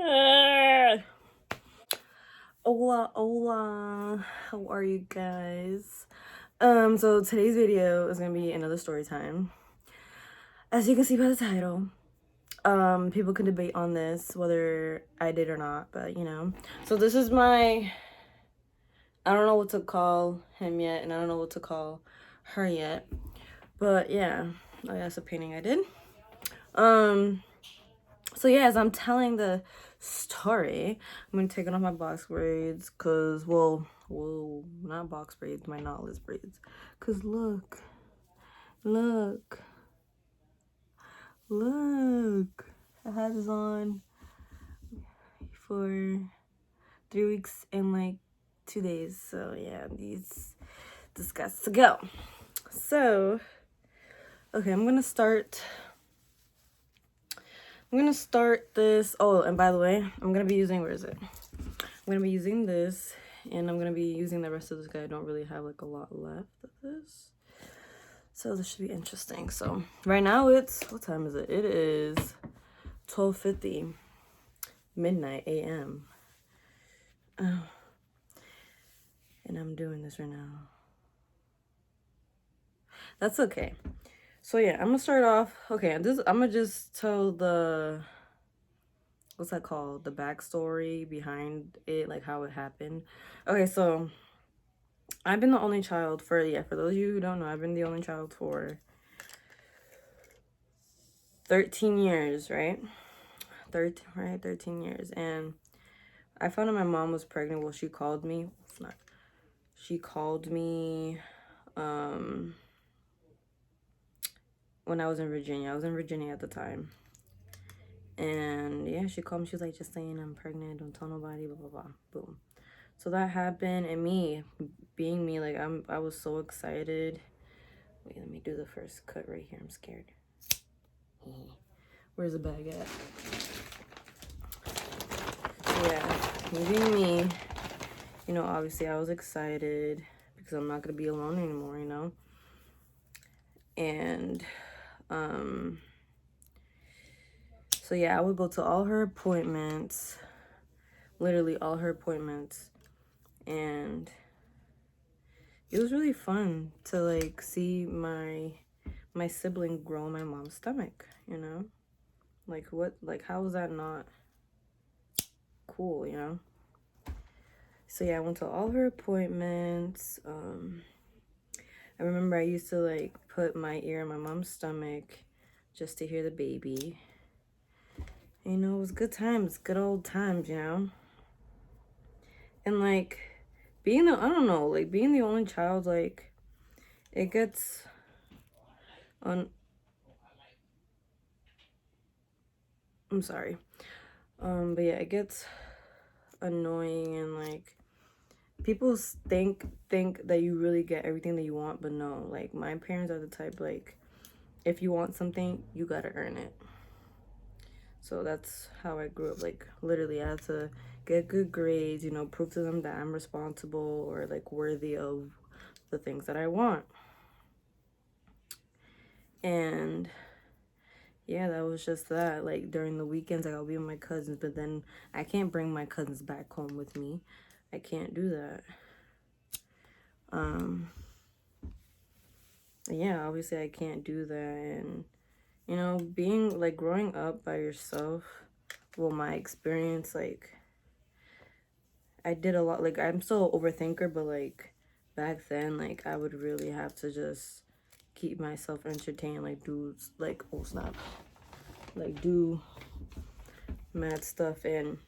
Hola, hola. How are you guys? So today's video is gonna be another story time. As you can see by the title, people can debate on this whether I did or not, but you know. So this is my, I don't know what to call him yet, and I don't know what to call her yet, but yeah, that's a painting I did. So yeah, as I'm telling the story, I'm gonna take off my box braids, cause well, not box braids, my knotless braids, cause look, I had this on for 3 weeks and like 2 days, so yeah, these got to go. So okay, I'm gonna start this. Oh, and by the way, I'm gonna be using, where is it? I'm gonna be using this, and I'm gonna be using the rest of this guy. I don't really have like a lot left of this, so this should be interesting. So right now it's, what time is it? It is 12:50 midnight a.m. Oh, and I'm doing this right now. That's okay. So yeah, I'm gonna start off. Okay, I'm gonna just tell the, what's that called, the backstory behind it, like how it happened. Okay, so I've been the only child for, yeah, for those of you who don't know, I've been the only child for 13 years, right? 13 years. And I found out my mom was pregnant. Well, she called me. It's not. She called me when I was in Virginia. I was in Virginia at the time. And yeah, she called me. She was like, just saying I'm pregnant. Don't tell nobody, blah, blah, blah. Boom. So that happened, and me being me, like I was so excited. Wait, let me do the first cut right here. I'm scared. Where's the bag at? Yeah, me being me, you know, obviously I was excited because I'm not gonna be alone anymore, you know. And so yeah, I would go to all her appointments, literally all her appointments, and it was really fun to like see my sibling grow in my mom's stomach, you know. Like what, like how was that not cool, you know? So yeah, I went to all her appointments. I remember I used to like put my ear in my mom's stomach just to hear the baby. And, you know, it was good times, good old times, you know. And like being the, I don't know, like being the only child, like it gets on. I'm sorry. But yeah, it gets annoying, and like people think that you really get everything that you want, but no. Like my parents are the type, like if you want something, you gotta earn it. So that's how I grew up. Like literally I had to get good grades, you know, prove to them that I'm responsible or like worthy of the things that I want. And yeah, that was just that. Like during the weekends, like I'll be with my cousins, but then I can't bring my cousins back home with me. I can't do that. Yeah, obviously I can't do that. And you know, being like growing up by yourself, well, my experience, like I did a lot. Like I'm still an overthinker, but like back then, like I would really have to just keep myself entertained, like do like, oh snap, like do mad stuff. And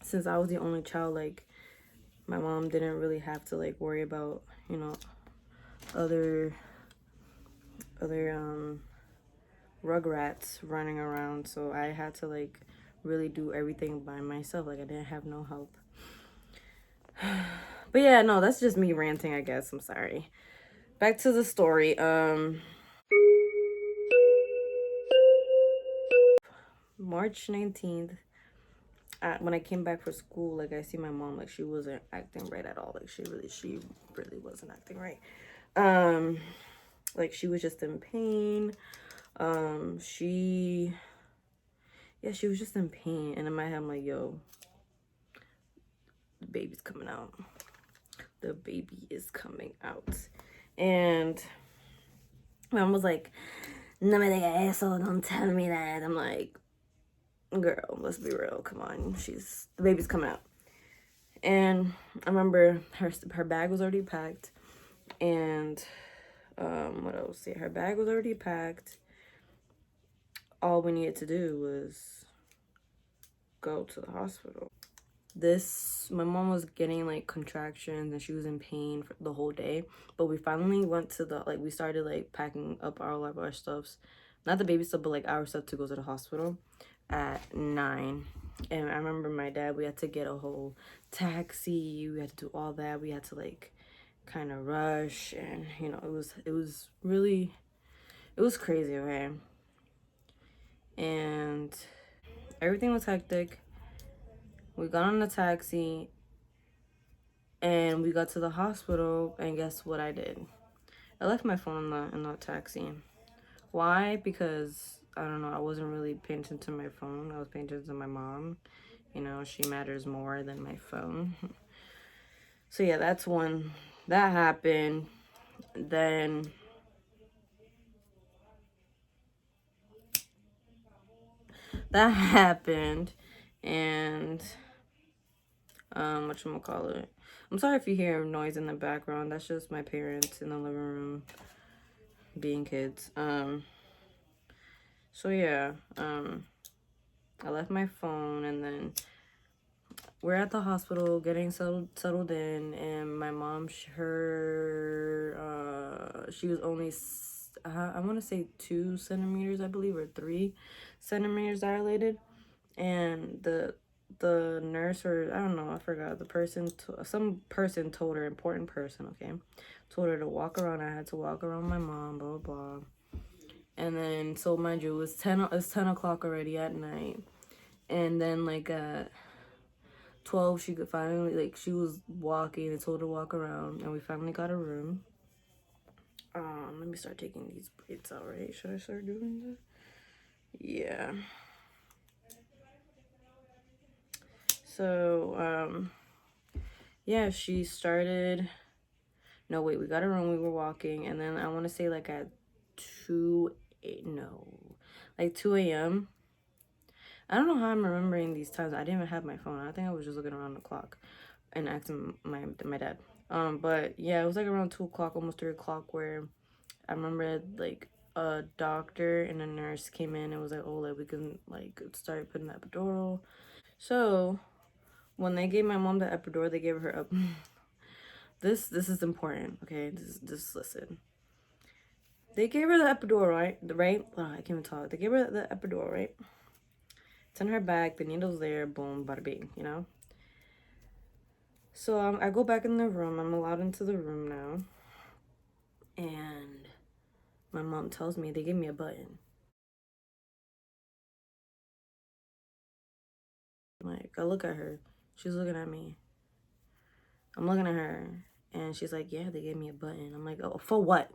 since I was the only child, like my mom didn't really have to like worry about, you know, other rugrats running around. So I had to like really do everything by myself. Like I didn't have no help. But yeah, no, that's just me ranting, I guess. I'm sorry. Back to the story. March 19th, when I came back for school, like I see my mom, like she wasn't acting right at all. Like she really wasn't acting right. Like she was just in pain. She, yeah, she was just in pain. And in my head, I'm like, yo, the baby's coming out. The baby is coming out. And mom was like, no me diga eso, don't tell me that. I'm like, girl, let's be real. Come on. The baby's coming out. And I remember her bag was already packed. And what else? Yeah, her bag was already packed. All we needed to do was go to the hospital. My mom was getting like contractions and she was in pain for the whole day. But we finally went to we started like packing up all of our stuffs. Not the baby stuff, but like our stuff to go to the hospital at 9. And I remember my dad, we had to get a whole taxi. We had to do all that. We had to like kind of rush, and you know, it was crazy, okay? And everything was hectic. We got on the taxi and we got to the hospital, and guess what I did? I left my phone in the taxi. Why? Because I don't know, I wasn't really paying attention to my phone. I was paying attention to my mom. You know, she matters more than my phone. So yeah, that's when that happened. Then that happened, and whatchamacallit. I'm sorry if you hear noise in the background. That's just my parents in the living room being kids. So yeah, I left my phone, and then we're at the hospital getting settled in, and my mom, she was only I want to say 2 centimeters, I believe, or 3 centimeters dilated, and the nurse, or I don't know, I forgot, some person told her, important person, okay, told her to walk around. I had to walk around my mom, blah blah blah. And then, so mind you, it's 10 o'clock already at night. And then like at 12, she could finally, like, she was walking and told her to walk around, and we finally got a room. Let me start taking these braids out, right? Should I start doing that? Yeah. So yeah, she started. No, wait, we got a room, we were walking, and then I want to say like at 2 no, like 2 a.m. I don't know how I'm remembering these times. I didn't even have my phone. I think I was just looking around the clock and asking my dad. But yeah, it was like around 2 o'clock, almost 3 o'clock, where I remember like a doctor and a nurse came in and was like, oh, like we can like start putting the epidural. So when they gave my mom the epidural, they gave her up. This is important, okay? This listen. They gave her the epidural, right? Oh, I can't even talk. They gave her the epidural, right? It's in her bag. The needle's there. Boom, bada bing, you know? So I go back in the room. I'm allowed into the room now. And my mom tells me they gave me a button. Like, I look at her. She's looking at me. I'm looking at her. And she's like, yeah, they gave me a button. I'm like, oh, for what?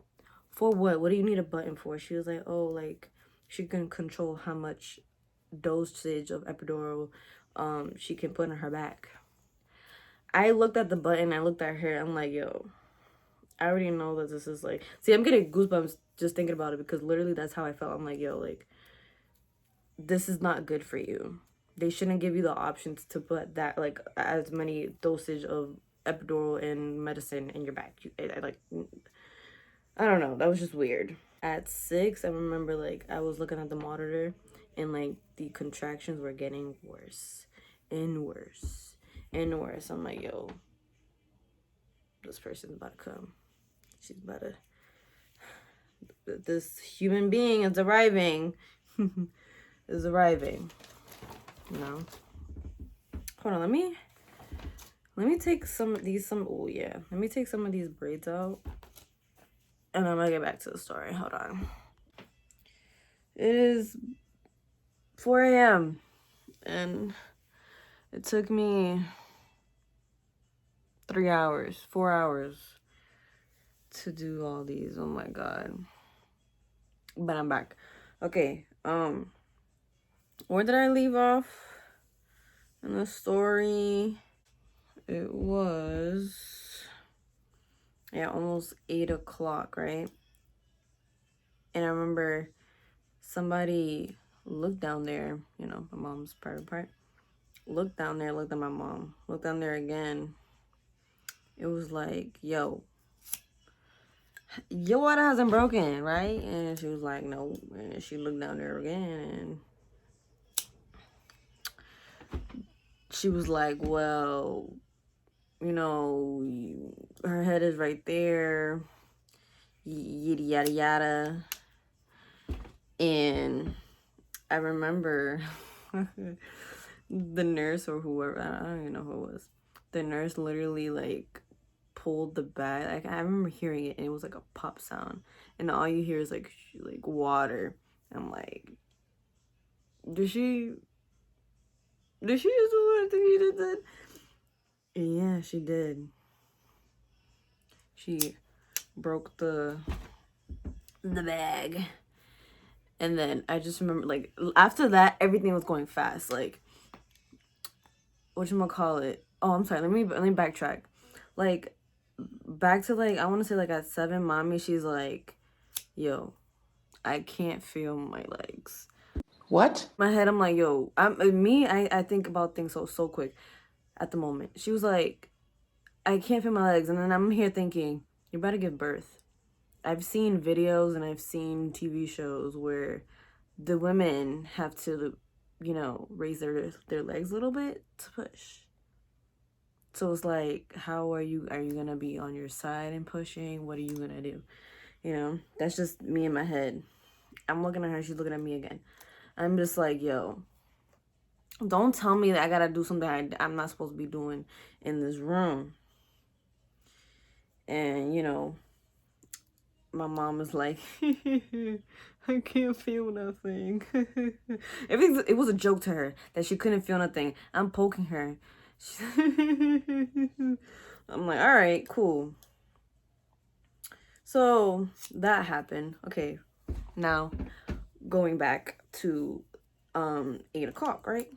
For what? What do you need a button for? She was like, oh, like, she can control how much dosage of epidural she can put in her back. I looked at the button. I looked at her. I'm like, yo, I already know that this is like... See, I'm getting goosebumps just thinking about it, because literally that's how I felt. I'm like, yo, like, this is not good for you. They shouldn't give you the options to put that, like, as many dosage of epidural and medicine in your back. I don't know. That was just weird. At 6, I remember, like, I was looking at the monitor, and, like, the contractions were getting worse and worse and worse. I'm like, yo, this person's about to come. She's about to... This human being is arriving. Is arriving. You know? Hold on, let me take some of these, oh yeah. Let me take some of these braids out. And I'm gonna get back to the story. Hold on. It is 4 a.m. and it took me 3 hours, 4 hours to do all these. Oh my god. But I'm back. Okay, Where did I leave off in the story? It was, yeah, almost 8 o'clock, right? And I remember somebody looked down there, you know, my mom's private part. Looked down there, looked at my mom, looked down there again. It was like, yo, your water hasn't broken, right? And she was like, no. And she looked down there again and she was like, well, you know, her head is right there, yada, yada, yada. And I remember the nurse or whoever, I don't even know who it was. The nurse literally like pulled the bag. Like I remember hearing it and it was like a pop sound. And all you hear is like water. I'm like, did she just do what you just did? Yeah, she did. She broke the bag. And then I just remember like after that everything was going fast. Like whatchamacallit? Oh, I'm sorry, let me backtrack. Like back to like I wanna say like at 7, mommy, she's like, yo, I can't feel my legs. What? My head, I'm like, yo, I think about things so quick at the moment. She was like, I can't feel my legs. And then I'm here thinking, you better give birth. I've seen videos and I've seen TV shows where the women have to, you know, raise their legs a little bit to push. So it's like, how are you gonna be on your side and pushing? What are you gonna do? You know, that's just me in my head. I'm looking at her, she's looking at me again. I'm just like, yo, don't tell me that I gotta do something I'm not supposed to be doing in this room. And, you know, my mom is like, I can't feel nothing. It was a joke to her that she couldn't feel nothing. I'm poking her. I'm like, all right, cool. So that happened. Okay, now going back to 8 o'clock, right?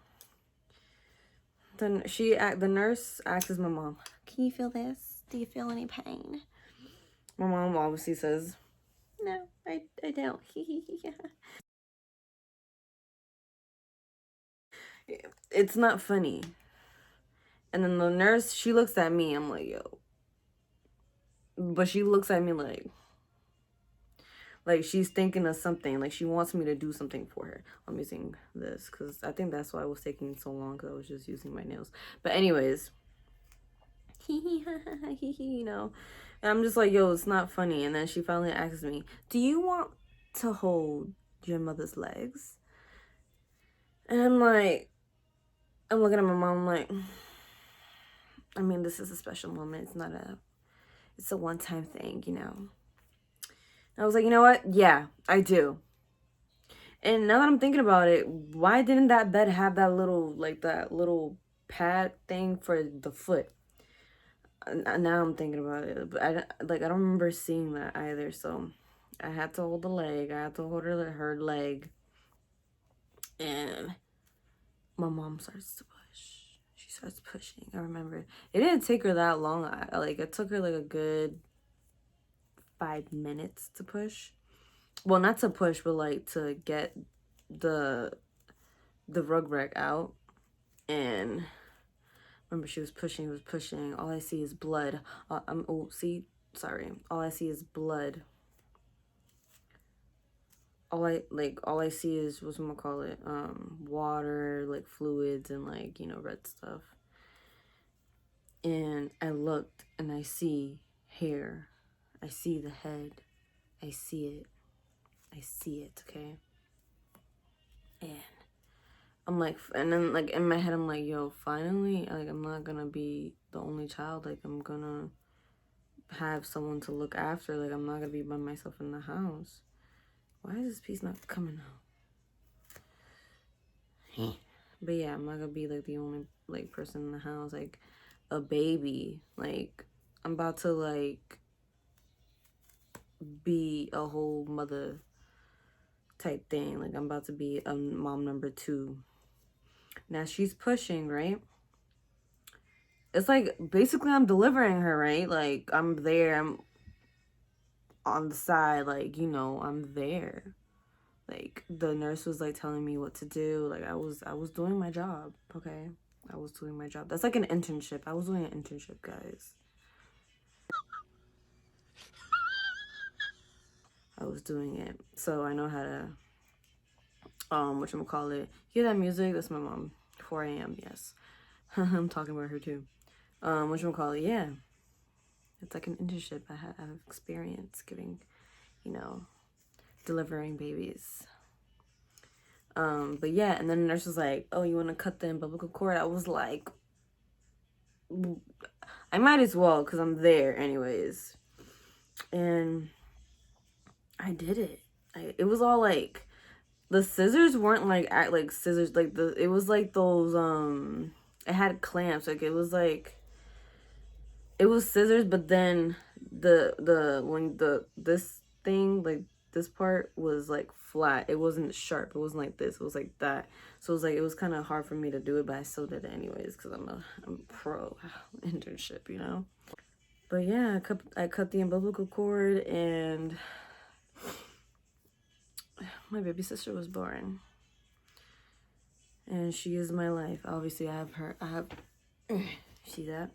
Then the nurse asks my mom, can you feel this? Do you feel any pain? My mom obviously says, no, I don't. It's not funny. And then the nurse, she looks at me. I'm like, yo. But she looks at me like she's thinking of something. Like she wants me to do something for her. I'm using this because I think that's why it was taking so long because I was just using my nails. But anyways, you know. And I'm just like, yo, it's not funny. And then she finally asks me, do you want to hold your mother's legs? And I'm like, I'm looking at my mom like, I mean, this is a special moment. It's a one-time thing, you know. I was like, you know what? Yeah, I do. And now that I'm thinking about it, why didn't that bed have that little pad thing for the foot? Now I'm thinking about it, but I don't remember seeing that either. So I had to hold the leg. I had to hold her leg, and my mom starts to push. She starts pushing. I remember it didn't take her that long. It took her like a good 5 minutes to push. Well, not to push, but like to get the rug rack out. And remember, she was pushing. All I see is blood. Sorry. All I see is blood. All I see is water, like fluids and like, you know, red stuff. And I looked and I see hair. I see the head. I see it. I see it, okay? And I'm like, and then like in my head, I'm like, yo, finally, like I'm not gonna be the only child. Like I'm gonna have someone to look after. Like I'm not gonna be by myself in the house. Why is this piece not coming out? But yeah, I'm not gonna be like the only like person in the house. Like a baby. Like I'm about to like be a whole mother type thing. Like, I'm about to be a mom number 2. Now she's pushing, right? It's like basically I'm delivering her, right? Like, I'm there, I'm on the side, like, you know, I'm there. Like, the nurse was like telling me what to do. Like, I was doing my job, okay? I was doing my job. That's like an internship. I was doing an internship, guys. I was doing it. So I know how to whatchamacallit. Hear that music? That's my mom. 4 a.m. Yes. I'm talking about her too. Whatchamacallit, yeah. It's like an internship. I have experience giving, you know, delivering babies. But yeah, and then the nurse was like, oh, you want to cut the umbilical cord? I was like, I might as well, because I'm there anyways. And I did it. It was all like, the scissors weren't like scissors, like it was like those, it had clamps, like it was scissors, but then this thing, like this part was like flat. It wasn't sharp. It wasn't like this. It was like that. So it was like, it was kind of hard for me to do it, but I still did it anyways because I'm a pro internship, you know. But yeah, I cut the umbilical cord, and my baby sister was born, and she is my life. Obviously, I have see that.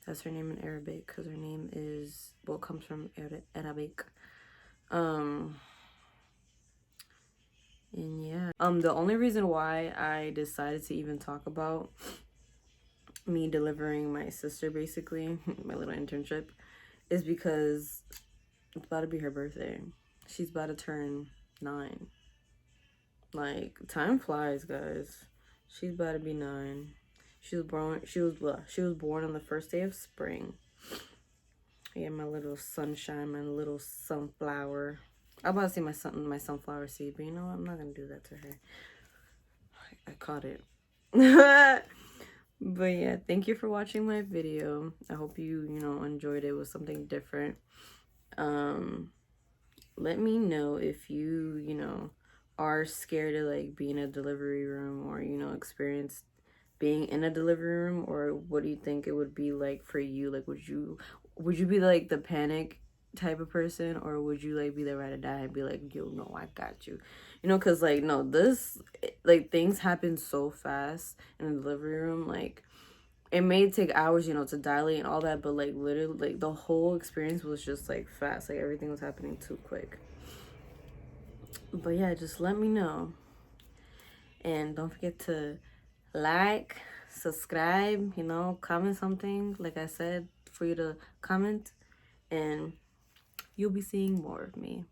That's her name in Arabic, because her name is, well, comes from Arabic. And yeah. The only reason why I decided to even talk about me delivering my sister, basically, my little internship, is because it's about to be her birthday. She's about to turn 9. Like, time flies, guys. She's about to be 9. She was born on the first day of spring. Yeah, my little sunshine, my little sunflower. I'm about to say my sunflower seed, but you know what? I'm not gonna do that to her. I caught it. But yeah, thank you for watching my video. I hope you enjoyed it. It was something different. Let me know if you are scared to like be in a delivery room, or experience being in a delivery room, or what do you think it would be like for you? Like, would you be like the panic type of person, or would you like be the ride or die and be like, yo, no, I got you, because like, no, this, like, things happen so fast in the delivery room. Like, it may take hours to dilate and all that, but like, literally, like, the whole experience was just like fast. Like, everything was happening too quick. But yeah, just let me know, and don't forget to like, subscribe, comment something, like I said, for you to comment, and you'll be seeing more of me.